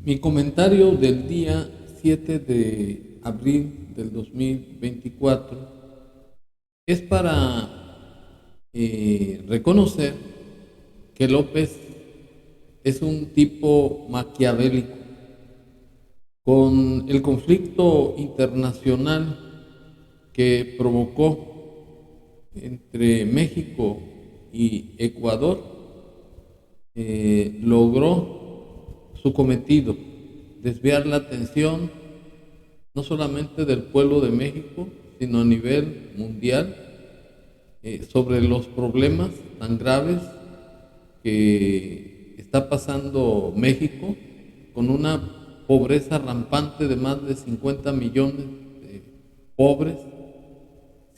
Mi comentario del día 7 de abril del 2024 es para reconocer que López es un tipo maquiavélico. Con el conflicto internacional que provocó entre México y Ecuador, logró su cometido: desviar la atención no solamente del pueblo de México, sino a nivel mundial, sobre los problemas tan graves que está pasando México, con una pobreza rampante de más de 50 millones de pobres,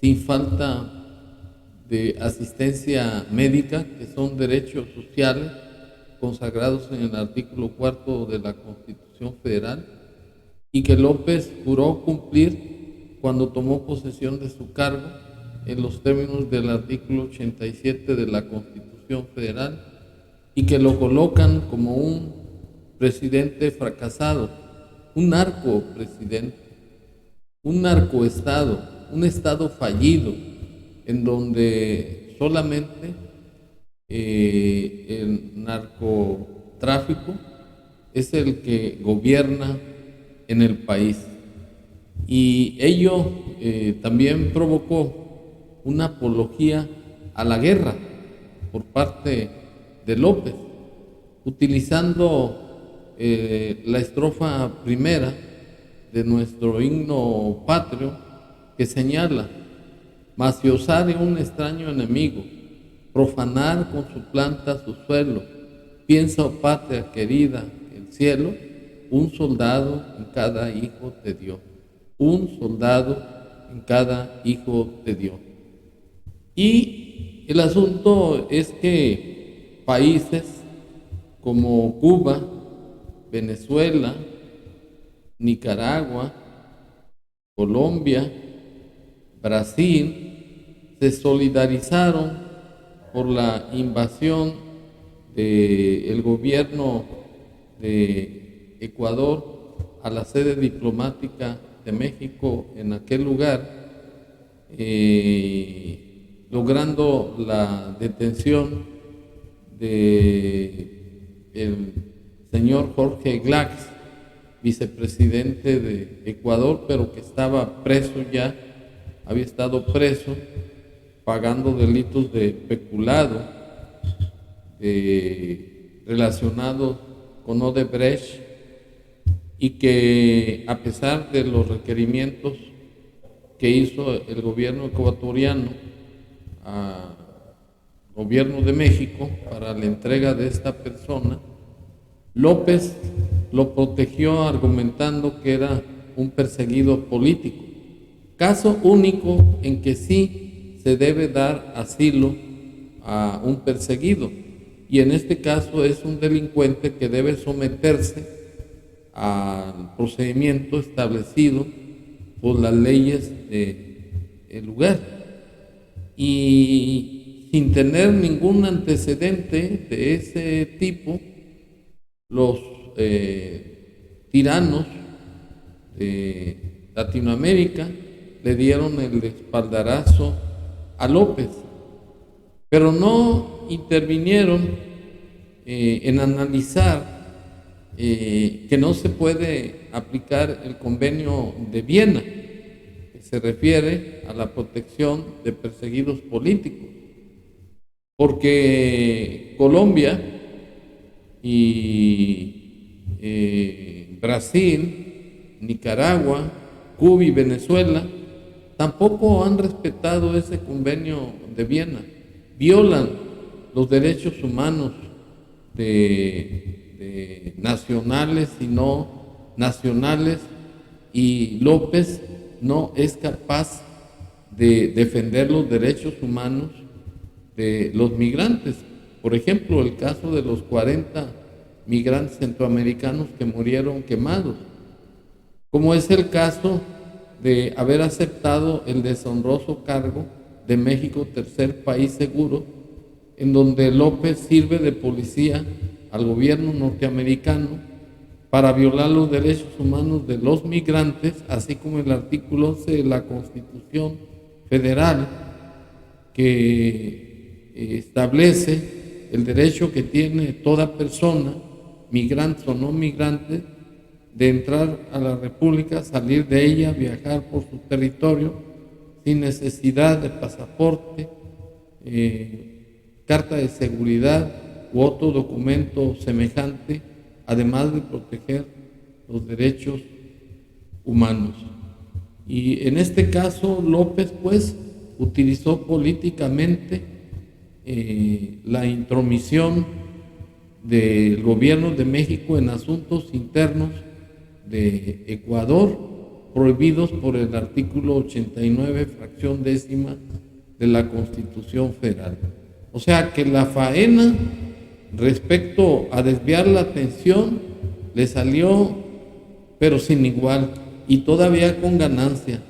sin falta de asistencia médica, que son derechos sociales consagrados en el artículo 4 de la Constitución Federal, y que López juró cumplir cuando tomó posesión de su cargo en los términos del artículo 87 de la Constitución Federal, y que lo colocan como un presidente fracasado, un narcopresidente, un narcoestado, un estado fallido, en donde solamente el narcotráfico es el que gobierna en el país. Y ello también provocó una apología a la guerra por parte de López, utilizando la estrofa primera de nuestro himno patrio, que señala: mas si osare un extraño enemigo profanar con su planta su suelo, piensa, oh patria querida, el cielo un soldado en cada hijo te dio, un soldado en cada hijo te dio. Y el asunto es que países como Cuba, Venezuela, Nicaragua, Colombia, Brasil, se solidarizaron por la invasión del gobierno de Ecuador a la sede diplomática de México en aquel lugar, logrando la detención de el señor Jorge Glass, vicepresidente de Ecuador, pero que estaba preso ya, había estado preso, pagando delitos de peculado relacionados con Odebrecht, y que, a pesar de los requerimientos que hizo el gobierno ecuatoriano al gobierno de México para la entrega de esta persona, López lo protegió argumentando que era un perseguido político, caso único en que sí se debe dar asilo a un perseguido, y en este caso es un delincuente que debe someterse al procedimiento establecido por las leyes del lugar, y sin tener ningún antecedente de ese tipo, los tiranos de Latinoamérica le dieron el espaldarazo a López, pero no intervinieron en analizar que no se puede aplicar el convenio de Viena, que se refiere a la protección de perseguidos políticos, porque Colombia y Brasil, Nicaragua, Cuba y Venezuela tampoco han respetado ese convenio de Viena, violan los derechos humanos de nacionales y no nacionales, y López no es capaz de defender los derechos humanos de los migrantes. Por ejemplo, el caso de los 40 migrantes centroamericanos que murieron quemados, como es el caso de haber aceptado el deshonroso cargo de México, tercer país seguro, en donde López sirve de policía al gobierno norteamericano para violar los derechos humanos de los migrantes, así como el artículo 11 de la Constitución Federal, que establece el derecho que tiene toda persona, migrantes o no migrantes, de entrar a la República, salir de ella, viajar por su territorio sin necesidad de pasaporte, carta de seguridad u otro documento semejante, además de proteger los derechos humanos. Y en este caso López pues utilizó políticamente la intromisión del gobierno de México en asuntos internos de Ecuador, prohibidos por el artículo 89, fracción décima de la Constitución Federal. O sea que la faena respecto a desviar la atención le salió pero sin igual, y todavía con ganancia,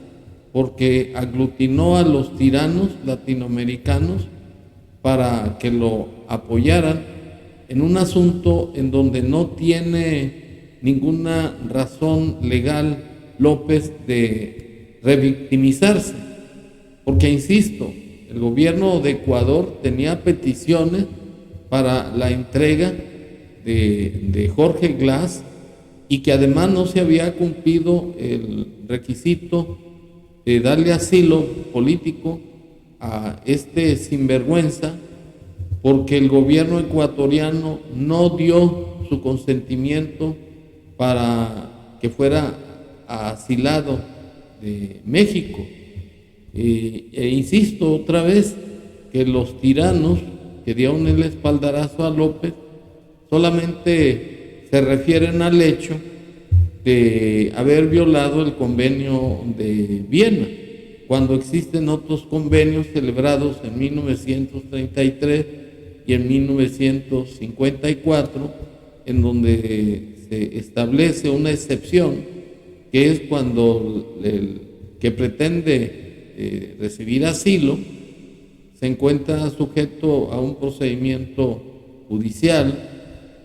porque aglutinó a los tiranos latinoamericanos para que lo apoyaran en un asunto en donde no tiene ninguna razón legal López de revictimizarse, porque insisto, el gobierno de Ecuador tenía peticiones para la entrega de Jorge Glass, y que además no se había cumplido el requisito de darle asilo político a este sinvergüenza, porque el gobierno ecuatoriano no dio su consentimiento para que fuera asilado de México. Insisto otra vez que los tiranos que dieron el espaldarazo a López solamente se refieren al hecho de haber violado el convenio de Viena, cuando existen otros convenios celebrados en 1933 y en 1954, en donde se establece una excepción, que es cuando el que pretende recibir asilo se encuentra sujeto a un procedimiento judicial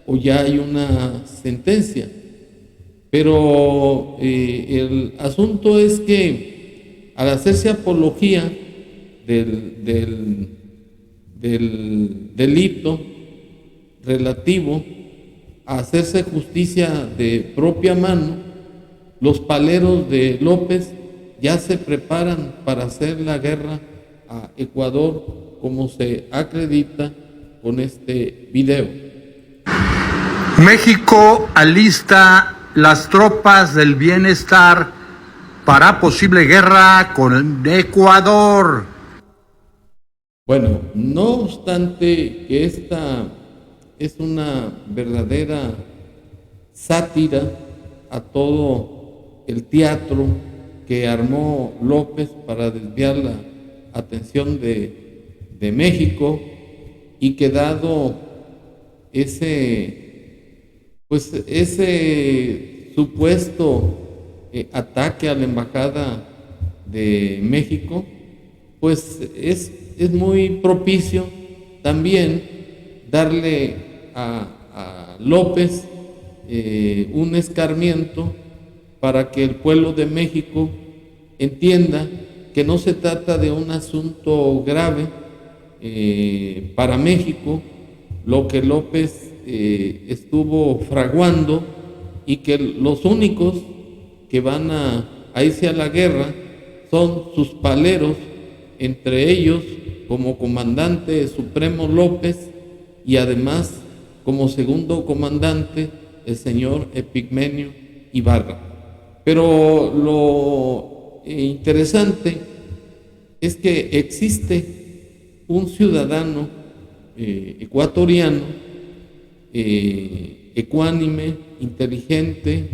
o ya hay una sentencia. Pero el asunto es que al hacerse apología del delito relativo a hacerse justicia de propia mano, los paleros de López ya se preparan para hacer la guerra a Ecuador, como se acredita con este video. México alista las tropas del bienestar para posible guerra con Ecuador. Bueno, no obstante que esta es una verdadera sátira a todo el teatro que armó López para desviar la atención de México, y que dado ese supuesto ataque a la Embajada de México, pues es muy propicio también darle a López un escarmiento para que el pueblo de México entienda que no se trata de un asunto grave para México lo que López estuvo fraguando, y que los únicos que van a irse a la guerra son sus paleros, entre ellos como comandante supremo López, y además como segundo comandante el señor Epigmenio Ibarra. Pero lo interesante es que existe un ciudadano ecuatoriano ecuánime, inteligente,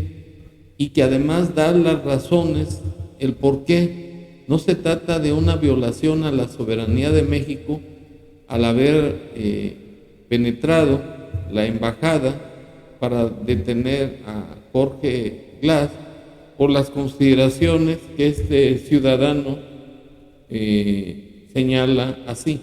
y que además da las razones, el por qué no se trata de una violación a la soberanía de México al haber penetrado la embajada para detener a Jorge Glass, por las consideraciones que este ciudadano señala así.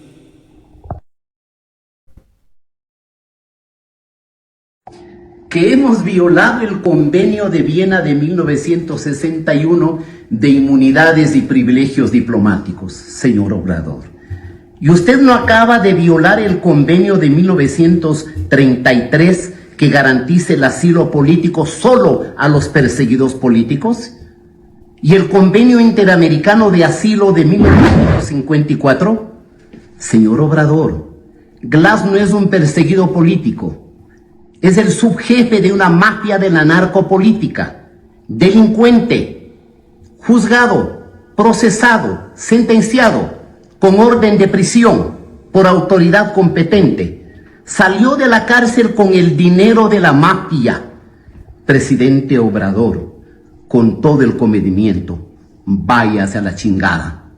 que hemos violado el Convenio de Viena de 1961 de inmunidades y privilegios diplomáticos, señor Obrador. Y usted no acaba de violar el Convenio de 1933 que garantice el asilo político solo a los perseguidos políticos, y el Convenio Interamericano de Asilo de 1954. Señor Obrador, Glass no es un perseguido político. Es el subjefe de una mafia de la narcopolítica, delincuente, juzgado, procesado, sentenciado, con orden de prisión por autoridad competente. Salió de la cárcel con el dinero de la mafia. Presidente Obrador, con todo el comedimiento, váyase a la chingada.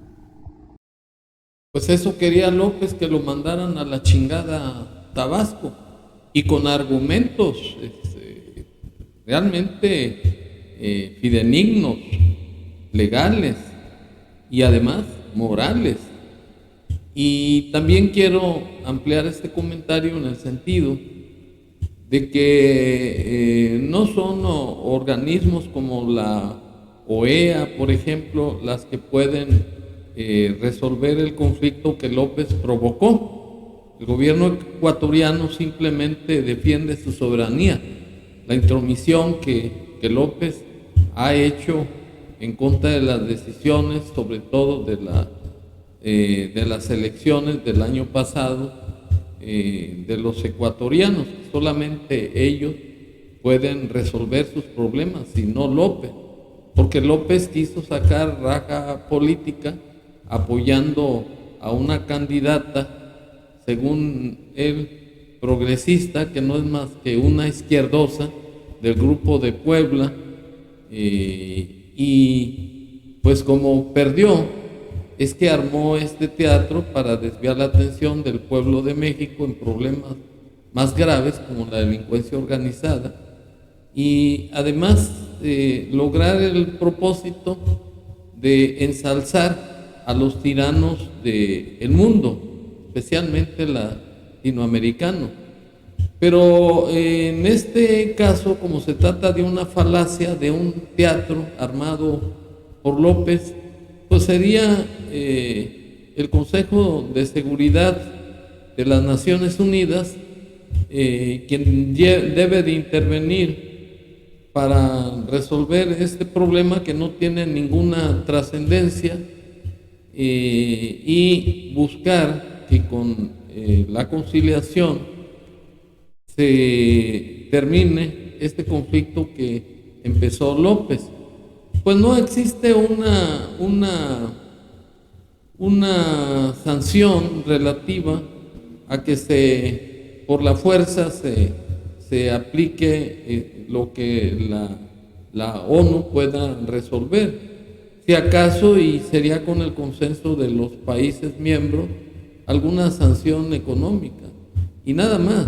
Pues eso quería López, que lo mandaran a la chingada a Tabasco, y con argumentos realmente fidedignos, legales y además morales. Y también quiero ampliar este comentario en el sentido de que no son organismos como la OEA, por ejemplo, las que pueden resolver el conflicto que López provocó. El gobierno ecuatoriano simplemente defiende su soberanía. La intromisión que López ha hecho en contra de las decisiones, sobre todo de las elecciones del año pasado, de los ecuatorianos. Solamente ellos pueden resolver sus problemas, y no López, porque López quiso sacar raja política apoyando a una candidata, según él, progresista, que no es más que una izquierdosa del Grupo de Puebla, y pues como perdió, es que armó este teatro para desviar la atención del pueblo de México en problemas más graves como la delincuencia organizada, y además lograr el propósito de ensalzar a los tiranos del mundo, especialmente latinoamericano. Pero en este caso, como se trata de una falacia, de un teatro armado por López, pues sería el Consejo de Seguridad de las Naciones Unidas quien debe de intervenir para resolver este problema que no tiene ninguna trascendencia, y buscar que con la conciliación se termine este conflicto que empezó López. Pues no existe una sanción relativa a que por la fuerza se aplique lo que la ONU pueda resolver. Si acaso, y sería con el consenso de los países miembros, alguna sanción económica y nada más.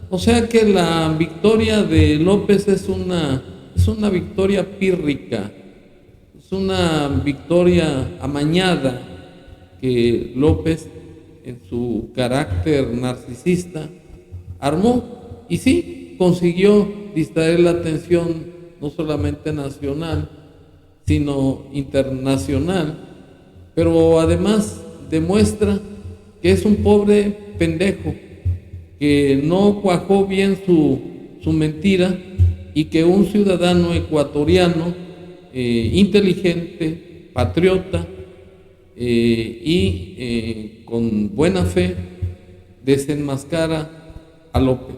O sea que la victoria de López es una victoria pírrica, es una victoria amañada que López, en su carácter narcisista, armó, y sí, consiguió distraer la atención no solamente nacional, sino internacional, pero además demuestra que es un pobre pendejo, que no cuajó bien su mentira, y que un ciudadano ecuatoriano inteligente, patriota y con buena fe desenmascara a López.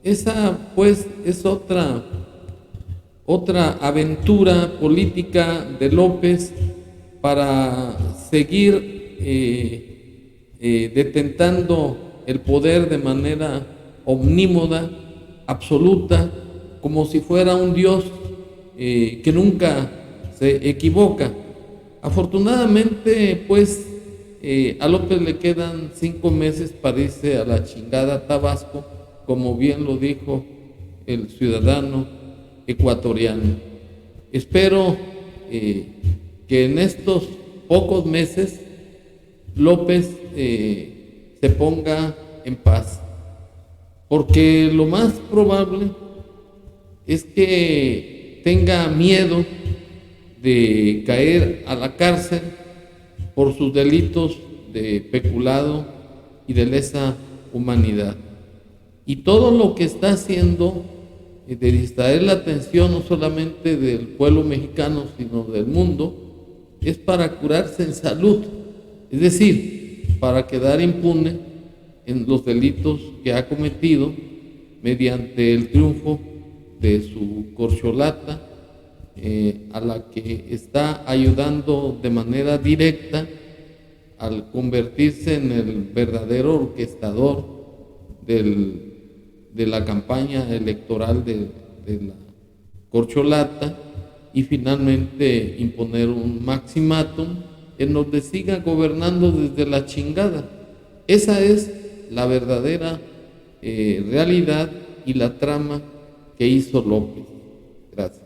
Esa pues es otra aventura política de López para seguir detentando el poder de manera omnímoda, absoluta, como si fuera un Dios que nunca se equivoca. Afortunadamente, pues, a López le quedan 5 meses para irse a la chingada a Tabasco, como bien lo dijo el ciudadano ecuatoriano. Espero que en estos pocos meses López se ponga en paz, porque lo más probable es que tenga miedo de caer a la cárcel por sus delitos de peculado y de lesa humanidad. Y todo lo que está haciendo de distraer la atención no solamente del pueblo mexicano, sino del mundo, es para curarse en salud, es decir, para quedar impune en los delitos que ha cometido mediante el triunfo de su corcholata, a la que está ayudando de manera directa al convertirse en el verdadero orquestador de la campaña electoral de la corcholata, y finalmente imponer un maximátum en donde siga gobernando desde la chingada. Esa es la verdadera realidad y la trama que hizo López. Gracias.